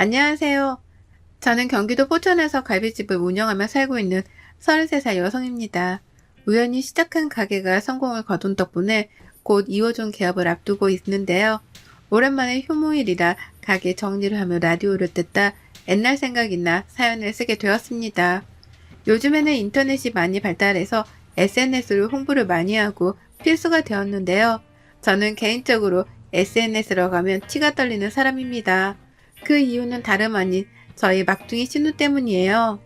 안녕하세요. 저는 경기도 포천에서 갈비집을 운영하며 살고 있는 33살 여성입니다. 우연히 시작한 가게가 성공을 거둔 덕분에 곧 2호점 개업을 앞두고 있는데요. 오랜만에 휴무일이라 가게 정리를 하며 라디오를 듣다 옛날 생각이 나 사연을 쓰게 되었습니다. 요즘에는 인터넷이 많이 발달해서 SNS로 홍보를 많이 하고 필수가 되었는데요. 저는 개인적으로 SNS로 가면 치가 떨리는 사람입니다. 그 이유는 다름 아닌 저희 막둥이 신우 때문이에요.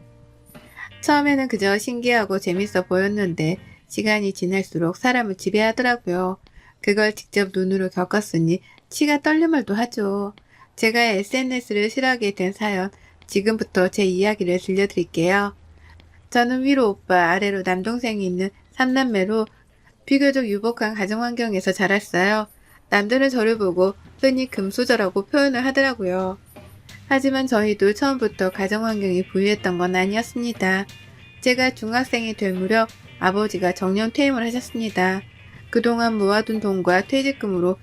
처음에는 그저 신기하고 재밌어 보였는데 시간이 지날수록 사람을 지배하더라고요. 그걸 직접 눈으로 겪었으니 치가 떨릴만도 하죠. 제가 SNS를 싫어하게 된 사연, 지금부터 제 이야기를 들려드릴게요. 저는 위로 오빠, 아래로 남동생이 있는 3남매로 비교적 유복한 가정 환경에서 자랐어요. 남들은 저를 보고 흔히 금수저라고 표현을 하더라고요. 하지만 저희도 처음부터 가정 환경이 부유했던 건 아니었습니다. 제가 중학생이 될 무렵 아버지가 정년 퇴임을 하셨습니다. 그동안 모아둔 돈과 퇴직금으로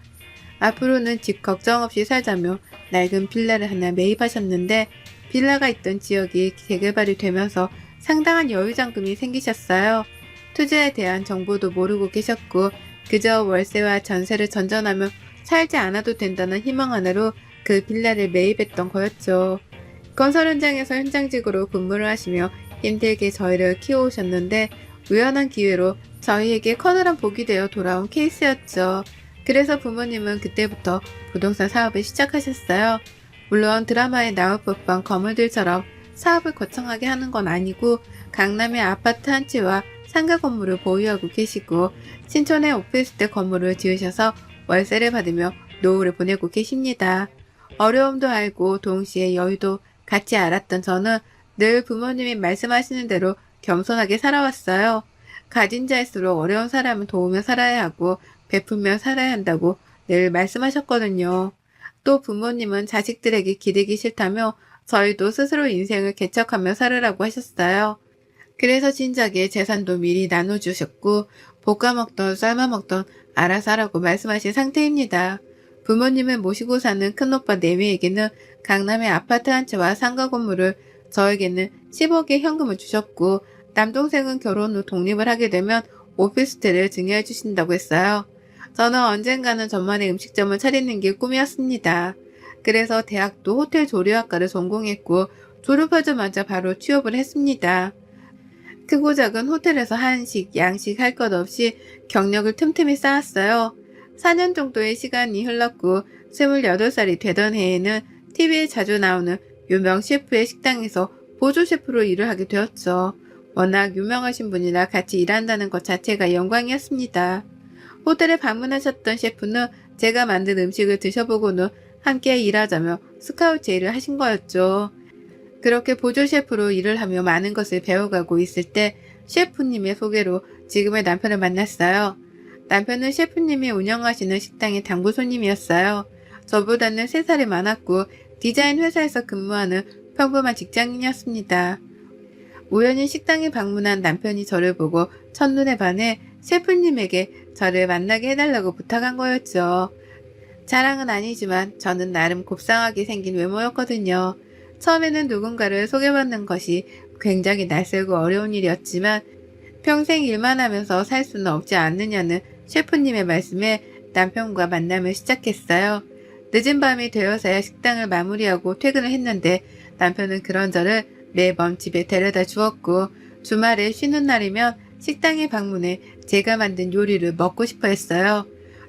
앞으로는 집 걱정 없이 살자며 낡은 빌라를 하나 매입하셨는데 빌라가 있던 지역이 재개발이 되면서 상당한 여유자금이 생기셨어요. 투자에 대한 정보도 모르고 계셨고 그저 월세와 전세를 전전하며 살지 않아도 된다는 희망 하나로 그 빌라를 매입했던 거였죠. 건설 현장에서 현장직으로 근무를 하시며 힘들게 저희를 키워오셨는데 우연한 기회로 저희에게 커다란 복이 되어 돌아온 케이스였죠. 그래서 부모님은 그때부터 부동산 사업을 시작하셨어요. 물론 드라마에 나올 법한 거물들처럼 사업을 거창하게 하는 건 아니고 강남의 아파트 한 채와 상가 건물을 보유하고 계시고 신촌에 오피스텔 건물을 지으셔서 월세를 받으며 노후를 보내고 계십니다. 어려움도 알고 동시에 여유도 같이 알았던 저는 늘 부모님이 말씀하시는 대로 겸손하게 살아왔어요. 가진 자일수록 어려운 사람을 도우며 살아야 하고 베풀며 살아야 한다고 늘 말씀하셨거든요. 또 부모님은 자식들에게 기르기 싫다며 저희도 스스로 인생을 개척하며 살으라고 하셨어요. 그래서 진작에 재산도 미리 나눠주셨고 볶아먹던 삶아먹던 알아서 하라고 말씀하신 상태입니다. 부모님을 모시고 사는 큰오빠 내외에게는 강남의 아파트 한 채와 상가 건물을, 저에게는 10억의 현금을 주셨고 남동생은 결혼 후 독립을 하게 되면 오피스텔을 증여해 주신다고 했어요. 저는 언젠가는 저만의 음식점을 차리는 게 꿈이었습니다. 그래서 대학도 호텔 조리학과를 전공했고 졸업하자마자 바로 취업을 했습니다. 크고 작은 호텔에서 한식, 양식 할 것 없이 경력을 틈틈이 쌓았어요. 4년 정도의 시간이 흘렀고 28살이 되던 해에는 TV에 자주 나오는 유명 셰프의 식당에서 보조 셰프로 일을 하게 되었죠. 워낙 유명하신 분이라 같이 일한다는 것 자체가 영광이었습니다. 호텔에 방문하셨던 셰프는 제가 만든 음식을 드셔보고는 함께 일하자며 스카우트 제의를 하신 거였죠. 그렇게 보조 셰프로 일을 하며 많은 것을 배워가고 있을 때 셰프님의 소개로 지금의 남편을 만났어요. 남편은 셰프님이 운영하시는 식당의 당부 손님이었어요. 저보다는 3살이 많았고 디자인 회사에서 근무하는 평범한 직장인이었습니다. 우연히 식당에 방문한 남편이 저를 보고 첫눈에 반해 셰프님에게 저를 만나게 해달라고 부탁한 거였죠. 자랑은 아니지만 저는 나름 곱상하게 생긴 외모였거든요. 처음에는 누군가를 소개받는 것이 굉장히 낯설고 어려운 일이었지만 평생 일만 하면서 살 수는 없지 않느냐는 셰프님의 말씀에 남편과 만남을 시작했어요. 늦은 밤이 되어서야 식당을 마무리하고 퇴근을 했는데 남편은 그런 저를 매번 집에 데려다 주었고 주말에 쉬는 날이면 식당에 방문해 제가 만든 요리를 먹고 싶어 했어요.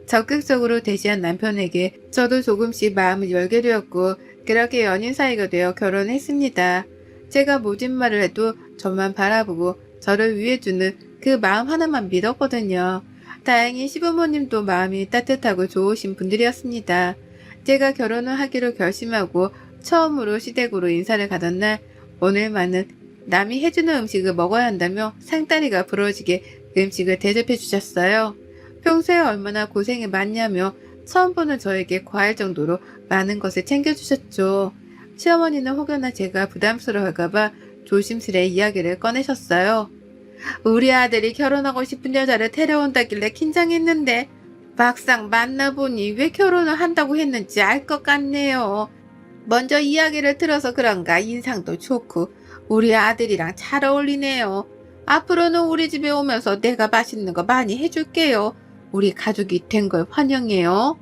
적극적으로 대시한 남편에게 저도 조금씩 마음을 열게 되었고 그렇게 연인 사이가 되어 결혼했습니다. 제가 모진 말을 해도 저만 바라보고 저를 위해주는 그 마음 하나만 믿었거든요. 다행히 시부모님도 마음이 따뜻하고 좋으신 분들이었습니다. 제가 결혼을 하기로 결심하고 처음으로 시댁으로 인사를 가던 날 오늘만은 남이 해주는 음식을 먹어야 한다며 상다리가 부러지게 음식을 대접해 주셨어요. 평소에 얼마나 고생이 많냐며 처음 보는 저에게 과할 정도로 많은 것을 챙겨주셨죠. 시어머니는 혹여나 제가 부담스러워할까봐 조심스레 이야기를 꺼내셨어요. 우리 아들이 결혼하고 싶은 여자를 데려온다길래 긴장했는데 막상 만나보니 왜 결혼을 한다고 했는지 알 것 같네요. 먼저 이야기를 들어서 그런가 인상도 좋고 우리 아들이랑 잘 어울리네요. 앞으로는 우리 집에 오면서 내가 맛있는 거 많이 해줄게요. 우리 가족이 된 걸 환영해요.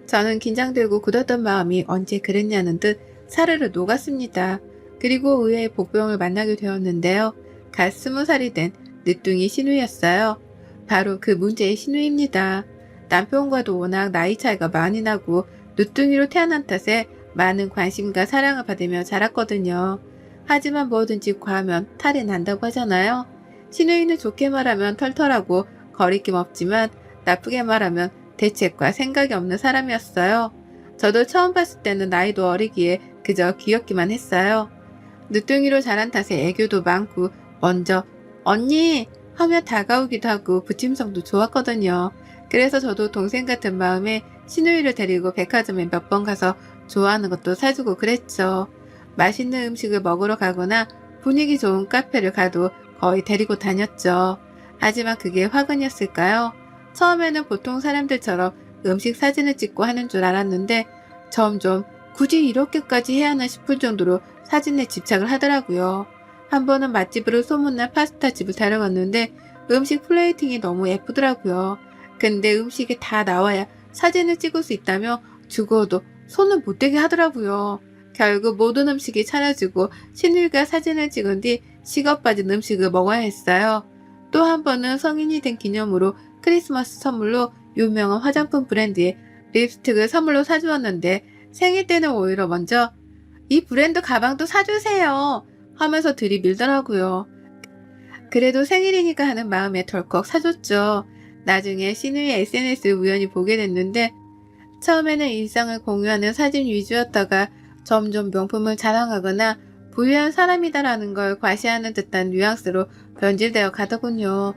저는 긴장되고 굳었던 마음이 언제 그랬냐는 듯 사르르 녹았습니다. 그리고 의외의 복병을 만나게 되었는데요. 갓 20살이 된 늦둥이 신우였어요. 바로 그 문제의 신우입니다. 남편과도 워낙 나이 차이가 많이 나고 늦둥이로 태어난 탓에 많은 관심과 사랑을 받으며 자랐거든요. 하지만 뭐든지 과하면 탈이 난다고 하잖아요. 신우이는 좋게 말하면 털털하고 거리낌 없지만 나쁘게 말하면 대책과 생각이 없는 사람이었어요. 저도 처음 봤을 때는 나이도 어리기에 그저 귀엽기만 했어요. 늦둥이로 자란 탓에 애교도 많고 먼저 언니 하며 다가오기도 하고 부침성도 좋았거든요. 그래서 저도 동생 같은 마음에 신우이를 데리고 백화점에 몇 번 가서 좋아하는 것도 사주고 그랬죠. 맛있는 음식을 먹으러 가거나 분위기 좋은 카페를 가도 거의 데리고 다녔죠. 하지만 그게 화근이었을까요? 처음에는 보통 사람들처럼 음식 사진을 찍고 하는 줄 알았는데 점점 굳이 이렇게까지 해야 하나 싶을 정도로 사진에 집착을 하더라고요. 한 번은 맛집으로 소문난 파스타집을 데려갔는데 음식 플레이팅이 너무 예쁘더라고요. 근데 음식이 다 나와야 사진을 찍을 수 있다며 죽어도 손을 못 대게 하더라고요. 결국 모든 음식이 차려지고 신우이가 사진을 찍은 뒤 식어 빠진 음식을 먹어야 했어요. 또 한 번은 성인이 된 기념으로 크리스마스 선물로 유명한 화장품 브랜드의 립스틱을 선물로 사주었는데 생일 때는 오히려 먼저 이 브랜드 가방도 사주세요 하면서 들이밀더라고요. 그래도 생일이니까 하는 마음에 덜컥 사줬죠. 나중에 신우의 SNS를 우연히 보게 됐는데 처음에는 일상을 공유하는 사진 위주였다가 점점 명품을 자랑하거나 부유한 사람이다라는 걸 과시하는 듯한 뉘앙스로 변질되어 가더군요.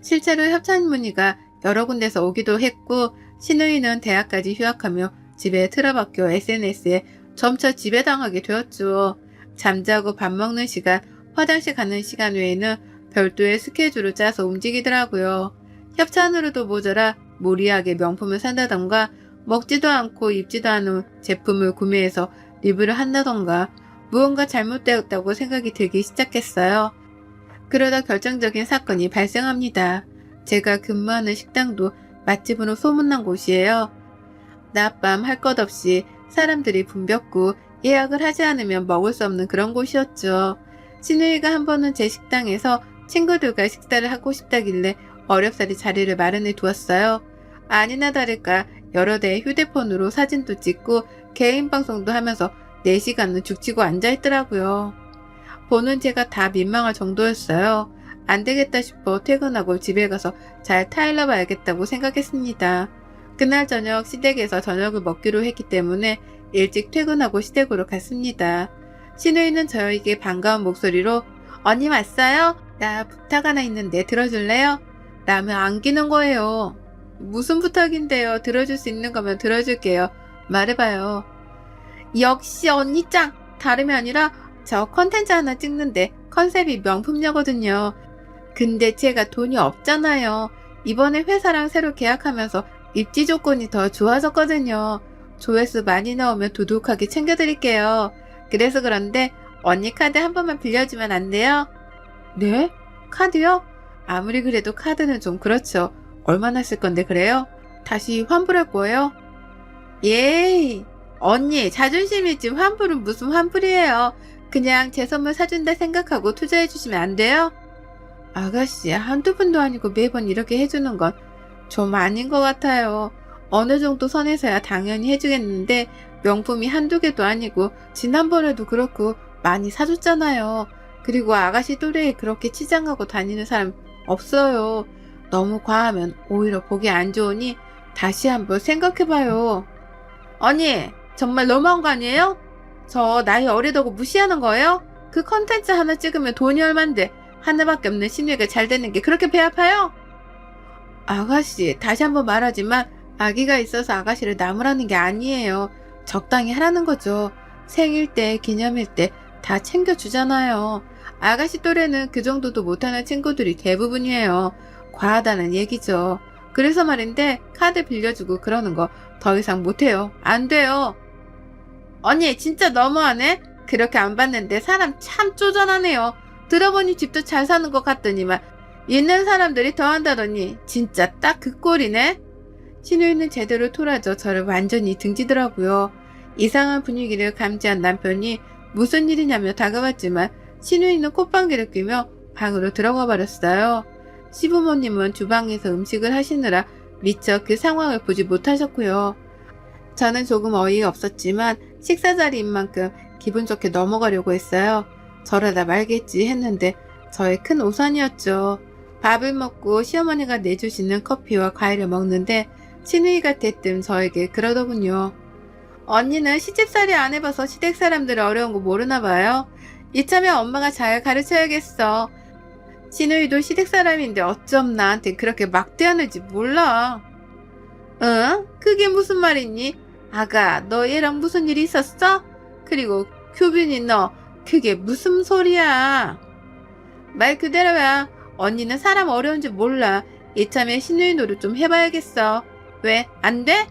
실제로 협찬 문의가 여러 군데서 오기도 했고 신우이는 대학까지 휴학하며 집에 틀어박혀 SNS에 점차 지배당하게 되었죠. 잠자고 밥 먹는 시간, 화장실 가는 시간 외에는 별도의 스케줄을 짜서 움직이더라고요. 협찬으로도 모자라 무리하게 명품을 산다던가 먹지도 않고 입지도 않은 제품을 구매해서 리뷰를 한다던가 무언가 잘못되었다고 생각이 들기 시작했어요. 그러다 결정적인 사건이 발생합니다. 제가 근무하는 식당도 맛집으로 소문난 곳이에요. 낮밤 할 것 없이 사람들이 붐볐고 예약을 하지 않으면 먹을 수 없는 그런 곳이었죠. 신우이가 한 번은 제 식당에서 친구들과 식사를 하고 싶다길래 어렵사리 자리를 마련해 두었어요. 아니나 다를까 여러 대의 휴대폰으로 사진도 찍고 개인 방송도 하면서 4시간은 죽치고 앉아있더라고요. 보는 제가 다 민망할 정도였어요. 안 되겠다 싶어 퇴근하고 집에 가서 잘 타일러 봐야겠다고 생각했습니다. 그날 저녁 시댁에서 저녁을 먹기로 했기 때문에 일찍 퇴근하고 시댁으로 갔습니다. 신우이는 저에게 반가운 목소리로 언니 왔어요? 나 부탁 하나 있는데 들어줄래요? 라며 안기는 거예요. 무슨 부탁인데요? 들어줄 수 있는 거면 들어줄게요. 말해봐요. 역시 언니 짱! 다름이 아니라 저 컨텐츠 하나 찍는데 컨셉이 명품녀거든요. 근데 제가 돈이 없잖아요. 이번에 회사랑 새로 계약하면서 입지 조건이 더 좋아졌거든요. 조회수 많이 나오면 두둑하게 챙겨드릴게요. 그래서 그런데 언니 카드 한 번만 빌려주면 안 돼요? 네? 카드요? 아무리 그래도 카드는 좀 그렇죠. 얼마나 쓸 건데 그래요? 다시 환불할 거예요? 예이! 언니 자존심 있지 환불은 무슨 환불이에요. 그냥 제 선물 사준다 생각하고 투자해주시면 안 돼요? 아가씨 한두 푼도 아니고 매번 이렇게 해주는 건 좀 아닌 것 같아요. 어느 정도 선에서야 당연히 해주겠는데 명품이 한두 개도 아니고 지난번에도 그렇고 많이 사줬잖아요. 그리고 아가씨 또래에 그렇게 치장하고 다니는 사람 없어요. 너무 과하면 오히려 보기 안 좋으니 다시 한번 생각해봐요. 언니 정말 너무한 거 아니에요? 저 나이 어리다고 무시하는 거예요? 그 컨텐츠 하나 찍으면 돈이 얼만데 하나밖에 없는 신우이가 잘 되는 게 그렇게 배 아파요? 아가씨 다시 한번 말하지만 아기가 있어서 아가씨를 나무라는 게 아니에요. 적당히 하라는 거죠. 생일 때 기념일 때 다 챙겨주잖아요. 아가씨 또래는 그 정도도 못하는 친구들이 대부분이에요. 과하다는 얘기죠. 그래서 말인데 카드 빌려주고 그러는 거 더 이상 못해요. 안 돼요. 언니 진짜 너무하네. 그렇게 안 봤는데 사람 참 쪼잔하네요. 들어보니 집도 잘 사는 것 같더니만 있는 사람들이 더 한다더니 진짜 딱 그 꼴이네. 신우이는 제대로 토라져 저를 완전히 등지더라고요. 이상한 분위기를 감지한 남편이 무슨 일이냐며 다가왔지만 신우이는 콧방귀를 뀌며 방으로 들어가 버렸어요. 시부모님은 주방에서 음식을 하시느라 미처 그 상황을 보지 못하셨고요. 저는 조금 어이없었지만 식사 자리인 만큼 기분 좋게 넘어가려고 했어요. 저러다 말겠지 했는데 저의 큰 오산이었죠. 밥을 먹고 시어머니가 내주시는 커피와 과일을 먹는데 신우이가 대뜸 저에게 그러더군요. 언니는 시집살이 안 해봐서 시댁 사람들 어려운 거 모르나 봐요. 이참에 엄마가 잘 가르쳐야겠어. 신우이도 시댁 사람인데 어쩜 나한테 그렇게 막대하는지 몰라. 응? 그게 무슨 말이니? 아가, 너 얘랑 무슨 일이 있었어? 그리고 규빈이 너 그게 무슨 소리야? 말 그대로야. 언니는 사람 어려운지 몰라. 이참에 신우이 노릇 좀 해봐야겠어. 왜? 안 돼?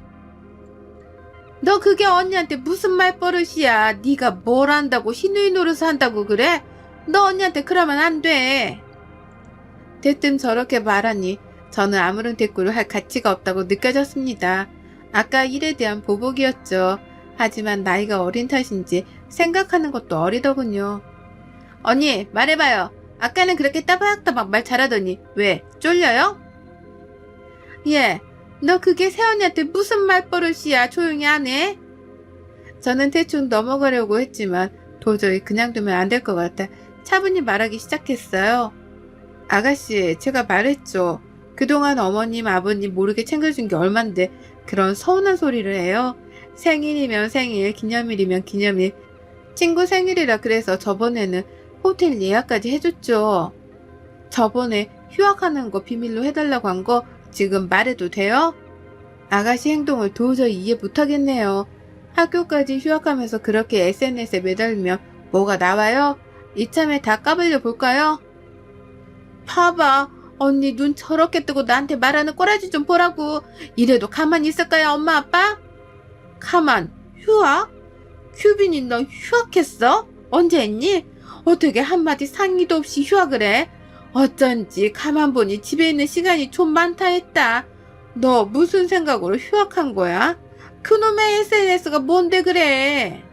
너 그게 언니한테 무슨 말버릇이야. 네가 뭘 안다고 신우이 노릇을 한다고 그래? 너 언니한테 그러면 안 돼. 대뜸 저렇게 말하니 저는 아무런 대꾸를 할 가치가 없다고 느껴졌습니다. 아까 일에 대한 보복이었죠. 하지만 나이가 어린 탓인지 생각하는 것도 어리더군요. 언니 말해봐요. 아까는 그렇게 따박따박 말 잘하더니 왜 쫄려요? 예, 너 그게 새언니한테 무슨 말버릇이야. 조용히 안 해? 저는 대충 넘어가려고 했지만 도저히 그냥 두면 안 될 것 같아 차분히 말하기 시작했어요. 아가씨, 제가 말했죠. 그동안 어머님, 아버님 모르게 챙겨준 게 얼만데 그런 서운한 소리를 해요. 생일이면 생일, 기념일이면 기념일. 친구 생일이라 그래서 저번에는 호텔 예약까지 해줬죠. 저번에 휴학하는 거 비밀로 해달라고 한 거 지금 말해도 돼요? 아가씨 행동을 도저히 이해 못하겠네요. 학교까지 휴학하면서 그렇게 SNS에 매달리면 뭐가 나와요? 이참에 다 까불려 볼까요? 봐봐. 언니 눈 저렇게 뜨고 나한테 말하는 꼬라지 좀 보라고. 이래도 가만히 있을까요, 엄마 아빠? 가만? 휴학? 규빈이 너 휴학했어? 언제 했니? 어떻게 한마디 상의도 없이 휴학을 해? 어쩐지 가만 보니 집에 있는 시간이 좀 많다 했다. 너 무슨 생각으로 휴학한 거야? 그놈의 SNS가 뭔데 그래?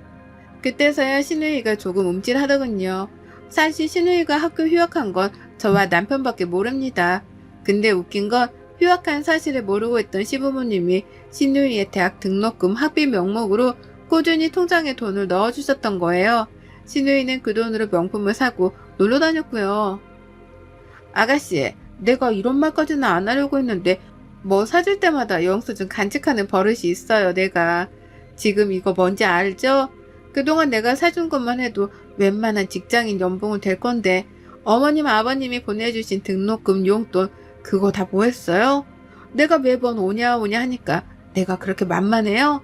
그때서야 신우이가 조금 움찔하더군요. 사실 신우이가 학교 휴학한 건 저와 남편밖에 모릅니다. 근데 웃긴 건 휴학한 사실을 모르고 있던 시부모님이 신우이의 대학 등록금 학비 명목으로 꾸준히 통장에 돈을 넣어주셨던 거예요. 신우이는 그 돈으로 명품을 사고 놀러 다녔고요. 아가씨, 내가 이런 말까지는 안 하려고 했는데 뭐 사줄 때마다 영수증 간직하는 버릇이 있어요, 내가. 지금 이거 뭔지 알죠? 그동안 내가 사준 것만 해도 웬만한 직장인 연봉은 될 건데 어머님 아버님이 보내주신 등록금 용돈 그거 다 뭐 했어요? 내가 매번 오냐 오냐 하니까 내가 그렇게 만만해요?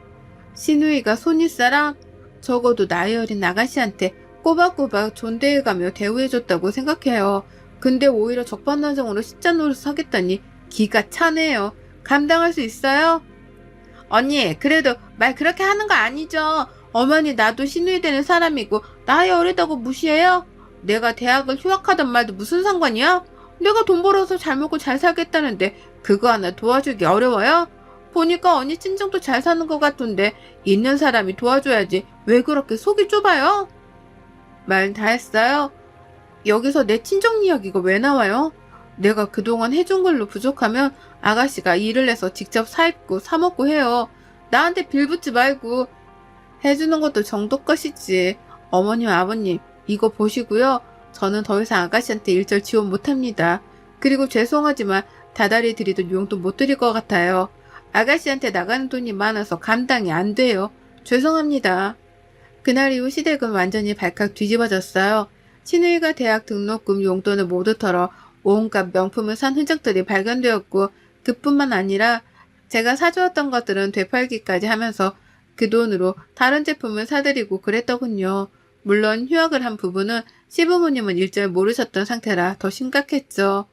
신우이가 손윗사람? 적어도 나이 어린 아가씨한테 꼬박꼬박 존대해가며 대우해줬다고 생각해요. 근데 오히려 적반하장으로 십자 노릇을 하겠다니 기가 차네요. 감당할 수 있어요? 언니, 그래도 말 그렇게 하는 거 아니죠? 어머니 나도 신우이 되는 사람이고 나이 어리다고 무시해요? 내가 대학을 휴학하던 말도 무슨 상관이야? 내가 돈 벌어서 잘 먹고 잘 살겠다는데 그거 하나 도와주기 어려워요? 보니까 언니 친정도 잘 사는 것 같던데 있는 사람이 도와줘야지 왜 그렇게 속이 좁아요? 말 다 했어요? 여기서 내 친정 이야기가 왜 나와요? 내가 그동안 해준 걸로 부족하면 아가씨가 일을 해서 직접 사입고 사먹고 해요. 나한테 빌붙지 말고. 해주는 것도 정도 것이지. 어머님 아버님 이거 보시고요. 저는 더 이상 아가씨한테 일절 지원 못합니다. 그리고 죄송하지만 다달이 드리던 용돈 못 드릴 것 같아요. 아가씨한테 나가는 돈이 많아서 감당이 안 돼요. 죄송합니다. 그날 이후 시댁은 완전히 발칵 뒤집어졌어요. 신우이가 대학 등록금 용돈을 모두 털어 온갖 명품을 산 흔적들이 발견되었고 그뿐만 아니라 제가 사주었던 것들은 되팔기까지 하면서 그 돈으로 다른 제품을 사드리고 그랬더군요. 물론 휴학을 한 부분은 시부모님은 일절 모르셨던 상태라 더 심각했죠.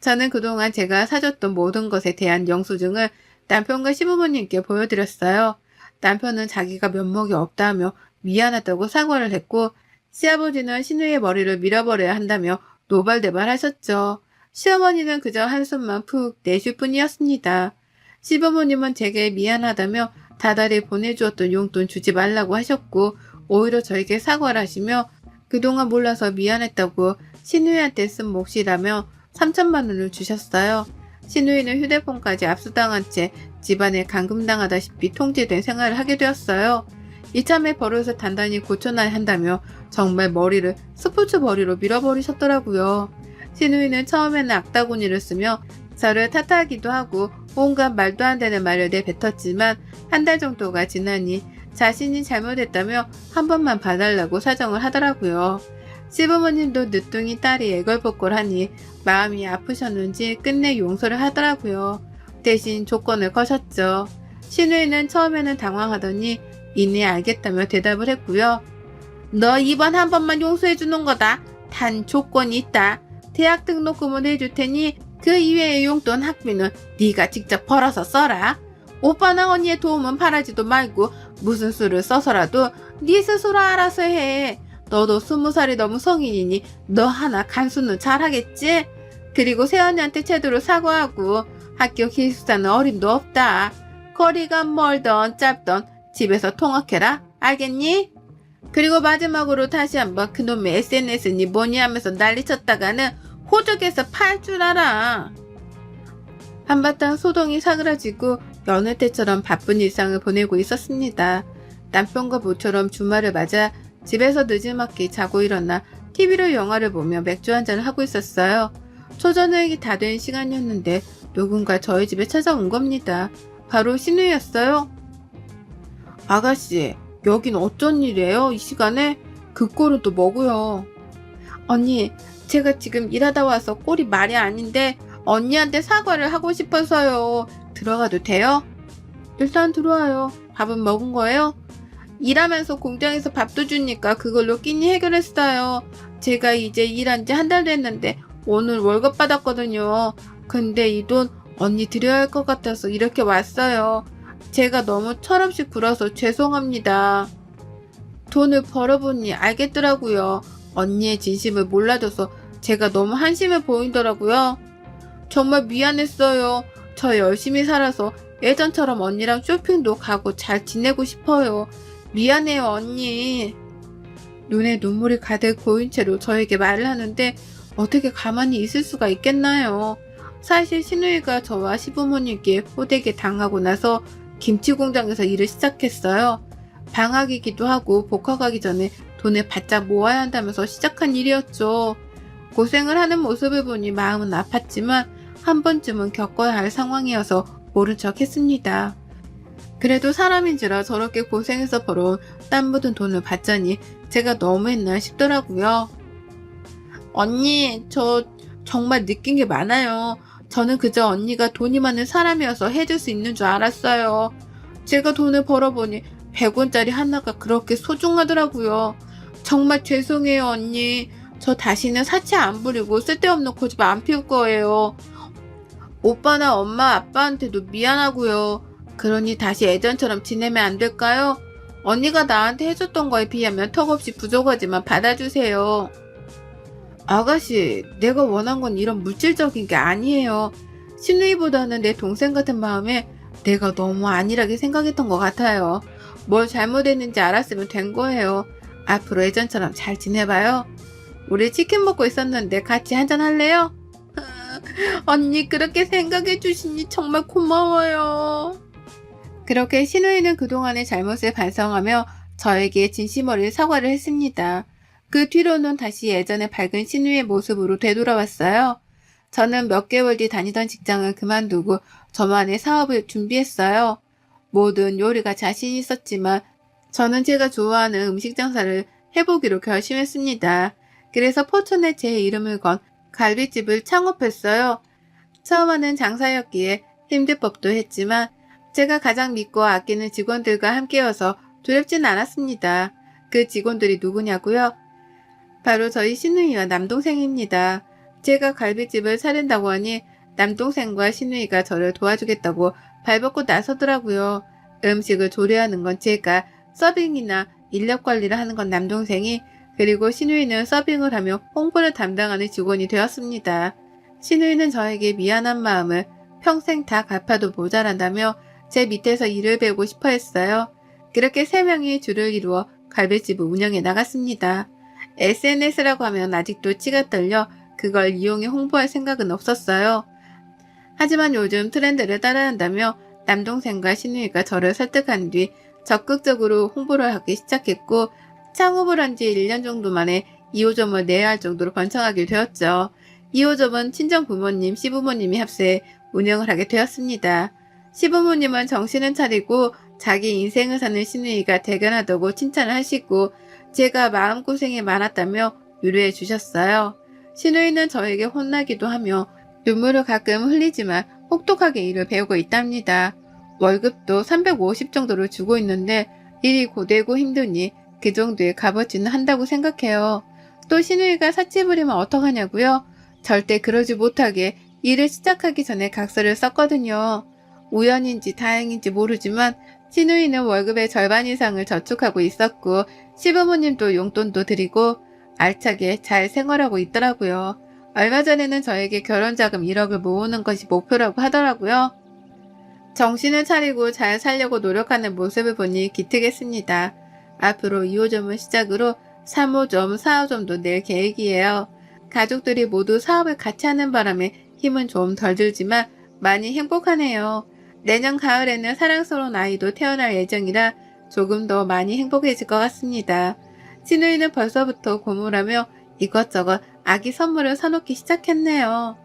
저는 그동안 제가 사줬던 모든 것에 대한 영수증을 남편과 시부모님께 보여드렸어요. 남편은 자기가 면목이 없다며 미안하다고 사과를 했고, 시아버지는 신우의 머리를 밀어버려야 한다며 노발대발 하셨죠. 시어머니는 그저 한숨만 푹 내쉴 뿐이었습니다. 시부모님은 제게 미안하다며 다달이 보내주었던 용돈 주지 말라고 하셨고, 오히려 저에게 사과를 하시며 그동안 몰라서 미안했다고 신우이한테 쓴 몫이라며 3천만 원을 주셨어요. 신우이는 휴대폰까지 압수당한 채 집안에 감금당하다시피 통제된 생활을 하게 되었어요. 이참에 버릇을 단단히 고쳐놔야 한다며 정말 머리를 스포츠 머리로 밀어버리셨더라고요. 신우이는 처음에는 악다구니를 쓰며 저를 탓하기도 하고 온갖 말도 안 되는 말을 내뱉었지만 한 달 정도가 지나니 자신이 잘못했다며 한 번만 봐달라고 사정을 하더라고요. 시부모님도 늦둥이 딸이 애걸복걸하니 마음이 아프셨는지 끝내 용서를 하더라고요. 대신 조건을 거셨죠. 신우이는 처음에는 당황하더니 이내 알겠다며 대답을 했고요. 너 이번 한 번만 용서해주는 거다. 단 조건이 있다. 대학 등록금은 해줄 테니 그 이외의 용돈 학비는 네가 직접 벌어서 써라. 오빠나 언니의 도움은 바라지도 말고 무슨 수를 써서라도 네 스스로 알아서 해. 너도 20살이 넘은 성인이니 너 하나 간수는 잘하겠지? 그리고 새언니한테 제대로 사과하고 학교 기숙사는 어림도 없다. 거리가 멀던 짧던 집에서 통학해라. 알겠니? 그리고 마지막으로 다시 한번 그놈의 SNS니 뭐니 하면서 난리쳤다가는 호적에서 팔 줄 알아. 한바탕 소동이 사그라지고 여느 때처럼 바쁜 일상을 보내고 있었습니다. 남편과 모처럼 주말을 맞아 집에서 늦지막히 자고 일어나 TV로 영화를 보며 맥주 한잔을 하고 있었어요. 초저녁이 다 된 시간이었는데 누군가 저희 집에 찾아온 겁니다. 바로 신우였어요. 아가씨, 여긴 어쩐 일이에요? 이 시간에? 그 꼴은 또 뭐고요? 언니, 제가 지금 일하다 와서 꼴이 말이 아닌데 언니한테 사과를 하고 싶어서요. 들어가도 돼요? 일단 들어와요. 밥은 먹은 거예요? 일하면서 공장에서 밥도 주니까 그걸로 끼니 해결했어요. 제가 이제 일한 지 한 달 됐는데 오늘 월급 받았거든요. 근데 이 돈 언니 드려야 할 것 같아서 이렇게 왔어요. 제가 너무 철없이 굴어서 죄송합니다. 돈을 벌어보니 알겠더라고요. 언니의 진심을 몰라줘서 제가 너무 한심해 보이더라고요. 정말 미안했어요. 저 열심히 살아서 예전처럼 언니랑 쇼핑도 가고 잘 지내고 싶어요. 미안해요, 언니. 눈에 눈물이 가득 고인 채로 저에게 말을 하는데 어떻게 가만히 있을 수가 있겠나요? 사실 신우이가 저와 시부모님께 호되게 당하고 나서 김치 공장에서 일을 시작했어요. 방학이기도 하고 복학하기 전에 돈을 바짝 모아야 한다면서 시작한 일이었죠. 고생을 하는 모습을 보니 마음은 아팠지만 한 번쯤은 겪어야 할 상황이어서 모른 척 했습니다. 그래도 사람인지라 저렇게 고생해서 벌어온 땀 묻은 돈을 받자니 제가 너무했나 싶더라고요. 언니, 저 정말 느낀 게 많아요. 저는 그저 언니가 돈이 많은 사람이어서 해줄 수 있는 줄 알았어요. 제가 돈을 벌어보니 100원짜리 하나가 그렇게 소중하더라고요. 정말 죄송해요, 언니. 저 다시는 사치 안 부리고 쓸데없는 고집 안 피울 거예요. 오빠나 엄마, 아빠한테도 미안하고요. 그러니 다시 예전처럼 지내면 안 될까요? 언니가 나한테 해줬던 거에 비하면 턱없이 부족하지만 받아주세요. 아가씨, 내가 원한 건 이런 물질적인 게 아니에요. 신우이보다는 내 동생 같은 마음에 내가 너무 안일하게 생각했던 것 같아요. 뭘 잘못했는지 알았으면 된 거예요. 앞으로 예전처럼 잘 지내봐요. 우리 치킨 먹고 있었는데 같이 한잔 할래요? 언니, 그렇게 생각해 주시니 정말 고마워요. 그렇게 신우이는 그동안의 잘못을 반성하며 저에게 진심 어린 사과를 했습니다. 그 뒤로는 다시 예전의 밝은 신우이의 모습으로 되돌아왔어요. 저는 몇 개월 뒤 다니던 직장을 그만두고 저만의 사업을 준비했어요. 모든 요리가 자신 있었지만 저는 제가 좋아하는 음식 장사를 해보기로 결심했습니다. 그래서 포천에 제 이름을 건 갈비집을 창업했어요. 처음에는 장사였기에 힘들 법도 했지만 제가 가장 믿고 아끼는 직원들과 함께여서 두렵진 않았습니다. 그 직원들이 누구냐고요? 바로 저희 신우이와 남동생입니다. 제가 갈비집을 차린다고 하니 남동생과 신우이가 저를 도와주겠다고 발벗고 나서더라고요. 음식을 조리하는 건 제가, 서빙이나 인력 관리를 하는 건 남동생이, 그리고 신우이는 서빙을 하며 홍보를 담당하는 직원이 되었습니다. 신우이는 저에게 미안한 마음을 평생 다 갚아도 모자란다며 제 밑에서 일을 배우고 싶어 했어요. 그렇게 3명이 줄을 이루어 갈비집을 운영해 나갔습니다. SNS라고 하면 아직도 치가 떨려 그걸 이용해 홍보할 생각은 없었어요. 하지만 요즘 트렌드를 따라한다며 남동생과 신우이가 저를 설득한 뒤 적극적으로 홍보를 하기 시작했고, 창업을 한 지 1년 정도 만에 2호점을 내야 할 정도로 번창하게 되었죠. 2호점은 친정 부모님, 시부모님이 합세해 운영을 하게 되었습니다. 시부모님은 정신은 차리고 자기 인생을 사는 신우이가 대견하다고 칭찬을 하시고, 제가 마음고생이 많았다며 위로해 주셨어요. 신우이는 저에게 혼나기도 하며 눈물을 가끔 흘리지만 혹독하게 일을 배우고 있답니다. 월급도 350 정도를 주고 있는데 일이 고되고 힘드니 그 정도의 값어치는 한다고 생각해요. 또 신우이가 사치 부리면 어떡하냐고요? 절대 그러지 못하게 일을 시작하기 전에 각서를 썼거든요. 우연인지 다행인지 모르지만 신우이는 월급의 절반 이상을 저축하고 있었고, 시부모님도 용돈도 드리고 알차게 잘 생활하고 있더라고요. 얼마 전에는 저에게 결혼자금 1억을 모으는 것이 목표라고 하더라고요. 정신을 차리고 잘 살려고 노력하는 모습을 보니 기특했습니다. 앞으로 2호점을 시작으로 3호점, 4호점도 낼 계획이에요. 가족들이 모두 사업을 같이 하는 바람에 힘은 좀 덜 들지만 많이 행복하네요. 내년 가을에는 사랑스러운 아이도 태어날 예정이라 조금 더 많이 행복해질 것 같습니다. 신우이는 벌써부터 고물하며 이것저것 아기 선물을 사놓기 시작했네요.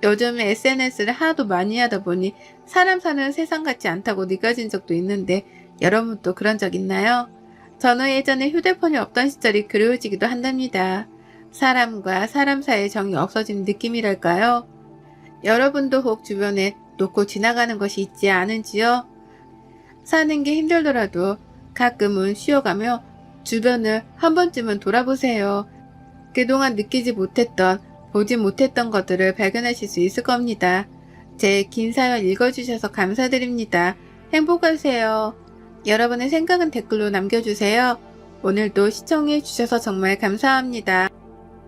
요즘 SNS를 하도 많이 하다 보니 사람 사는 세상 같지 않다고 느껴진 적도 있는데, 여러분도 그런 적 있나요? 저는 예전에 휴대폰이 없던 시절이 그리워지기도 한답니다. 사람과 사람 사이의 정이 없어진 느낌이랄까요? 여러분도 혹 주변에 놓고 지나가는 것이 있지 않은지요? 사는 게 힘들더라도 가끔은 쉬어가며 주변을 한 번쯤은 돌아보세요. 그동안 느끼지 못했던, 보지 못했던 것들을 발견하실 수 있을 겁니다. 제 긴 사연 읽어주셔서 감사드립니다. 행복하세요. 여러분의 생각은 댓글로 남겨주세요. 오늘도 시청해주셔서 정말 감사합니다.